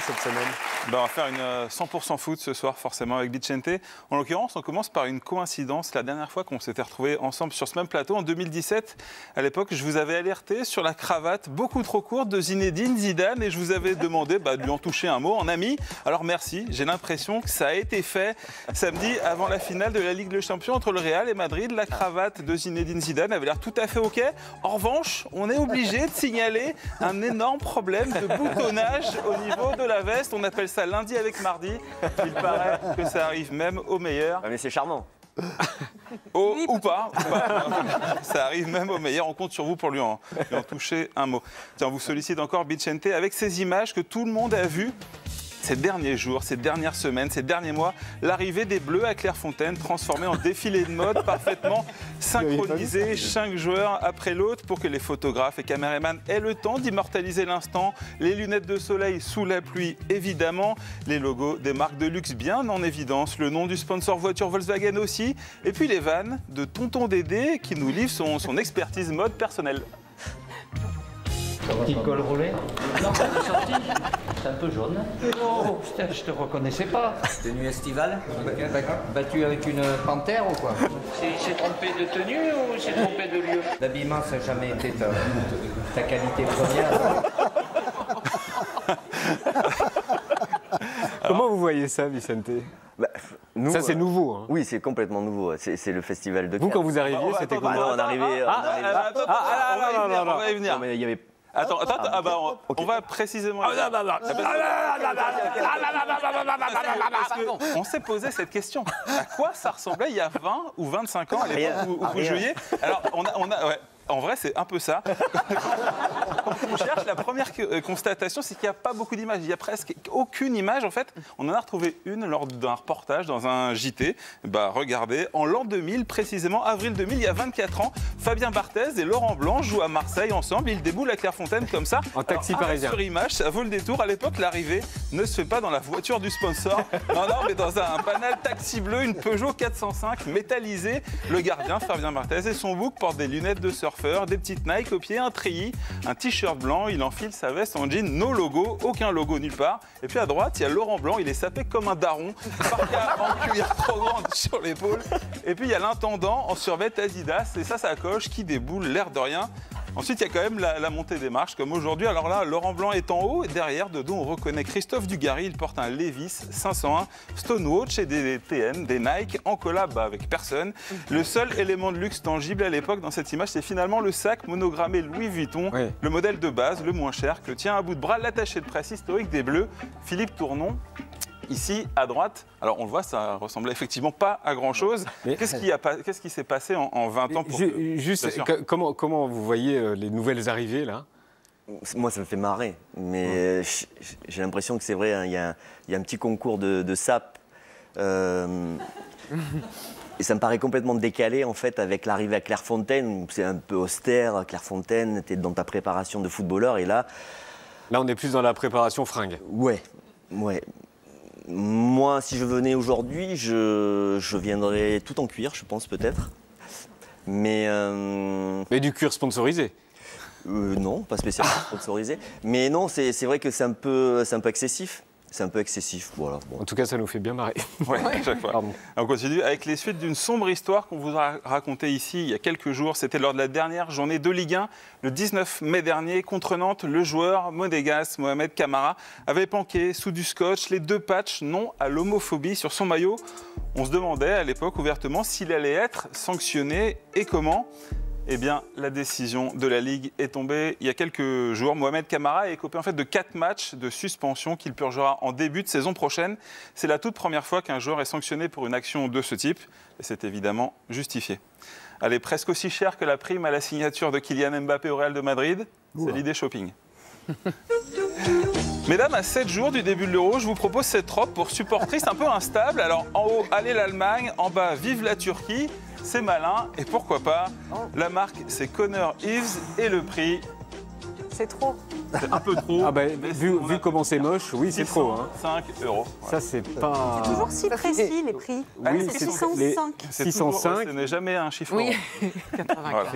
cette semaine? On va faire une 100% foot ce soir, forcément, avec Vicente. En l'occurrence, on commence par une coïncidence. La dernière fois qu'on s'était retrouvés ensemble sur ce même plateau, en 2017, à l'époque, je vous avais alerté sur la cravate beaucoup trop courte de Zinedine Zidane et je vous avais demandé de lui en toucher un mot en ami. Alors merci, j'ai l'impression que ça a été fait. Samedi, avant la finale de la Ligue des Champions entre le Real et Madrid, la cravate de Zinedine Zidane avait l'air tout à fait OK. En revanche, on est obligé de signaler un énorme problème de boutonnage au niveau de la veste. On appelle ça lundi avec mardi. Il paraît que ça arrive même au meilleur. Ah, mais c'est charmant. Ou pas. Ça arrive même au meilleur. On compte sur vous pour lui en toucher un mot. Tiens, on vous sollicite encore, Vicente, avec ces images que tout le monde a vues ces derniers jours, ces dernières semaines, ces derniers mois, l'arrivée des Bleus à Clairefontaine, transformée en défilé de mode parfaitement synchronisé, 5 joueurs après l'autre, pour que les photographes et caméramans aient le temps d'immortaliser l'instant. Les lunettes de soleil sous la pluie, évidemment. Les logos des marques de luxe bien en évidence. Le nom du sponsor voiture Volkswagen aussi. Et puis les vannes de Tonton Dédé qui nous livre son expertise mode personnelle. Petit col roulé. Non, c'est sorti. C'est un peu jaune. Oh, putain, je te reconnaissais pas. Tenue estivale. Battu avec une panthère ou quoi? C'est trompé de tenue ou c'est trompé de lieu? L'habillement, ça n'a jamais été ta qualité première. Comment vous voyez ça, Vicente? Nous, ça, c'est nouveau. Hein. Oui, c'est complètement nouveau. C'est le festival de Vous, Cannes. quand vous arriviez, c'était comment? On arrivait. On va y venir. Mais il y avait. Attends, on va précisément... On s'est posé cette question. À quoi ça ressemblait il y a 20 ou 25 ans, à l'époque où vous jouiez? Alors, en vrai, c'est un peu ça. Quand on cherche, la première constatation, c'est qu'il n'y a pas beaucoup d'images. Il n'y a presque aucune image. En fait, on en a retrouvé une lors d'un reportage dans un JT. Regardez, en l'an 2000, précisément, avril 2000, il y a 24 ans, Fabien Barthez et Laurent Blanc jouent à Marseille ensemble. Ils déboulent à Clairefontaine comme ça. En taxi parisien. Sur image, ça vaut le détour. À l'époque, l'arrivée ne se fait pas dans la voiture du sponsor. Non, mais dans un banal taxi bleu, une Peugeot 405 métallisée. Le gardien, Fabien Barthez, et son bouc portent des lunettes de surfeur, des petites Nike au pied, un treillis, un t-shirt blanc. Il enfile sa veste en jean, no logo, aucun logo nulle part. Et puis à droite, il y a Laurent Blanc, il est sapé comme un daron, parka en cuir trop grande sur l'épaule. Et puis il y a l'intendant en survêt Adidas et sa sacoche qui déboule l'air de rien. Ensuite, il y a quand même la montée des marches, comme aujourd'hui. Alors là, Laurent Blanc est en haut, et derrière, de dos, on reconnaît Christophe Dugarry. Il porte un Levi's 501 Stonewatch et des TN, des Nike, en collab avec personne. Le seul élément de luxe tangible à l'époque dans cette image, c'est finalement le sac monogrammé Louis Vuitton, oui. Le modèle de base, le moins cher, que tient à bout de bras l'attaché de presse historique des Bleus, Philippe Tournon. Ici, à droite, alors on le voit, ça ressemblait effectivement pas à grand-chose. Qu'est-ce qui s'est passé en 20 ans Juste, comment vous voyez les nouvelles arrivées, là? Moi, ça me fait marrer, mais j'ai l'impression que c'est vrai, hein, il y a un petit concours de sap. Et ça me paraît complètement décalé, en fait, avec l'arrivée à Clairefontaine, où c'est un peu austère. Clairefontaine, tu es dans ta préparation de footballeur, et là... Là, on est plus dans la préparation fringue. Ouais. Moi, si je venais aujourd'hui, je viendrais tout en cuir, je pense, peut-être. Mais du cuir sponsorisé? Non, pas spécialement sponsorisé. Mais non, c'est vrai que c'est un peu excessif. C'est un peu excessif, voilà. Bon. En tout cas, ça nous fait bien marrer. Oui, à chaque fois. Pardon. On continue avec les suites d'une sombre histoire qu'on vous a racontée ici il y a quelques jours. C'était lors de la dernière journée de Ligue 1, le 19 mai dernier. Contre Nantes, le joueur monégasque Mohamed Camara avait planqué sous du scotch les 2 patchs non à l'homophobie sur son maillot. On se demandait à l'époque ouvertement s'il allait être sanctionné et comment. Eh bien, la décision de la Ligue est tombée il y a quelques jours. Mohamed Camara est écopé en fait de 4 matchs de suspension qu'il purgera en début de saison prochaine. C'est la toute première fois qu'un joueur est sanctionné pour une action de ce type. Et c'est évidemment justifié. Elle est presque aussi chère que la prime à la signature de Kylian Mbappé au Real de Madrid. C'est l'idée shopping. Mesdames, à 7 jours du début de l'Euro, je vous propose cette robe pour supportrice un peu instable. Alors en haut, allez l'Allemagne, en bas, vive la Turquie. C'est malin et pourquoi pas. La marque, c'est Connor Eves et le prix... C'est trop. C'est un peu trop. Vu comment c'est moche, oui, c'est trop. Hein. 5 €. Ça, c'est pas... C'est toujours si précis, les prix. Oui, c'est 605. C'est 605. Ce n'est jamais un chiffre. Oui. Voilà.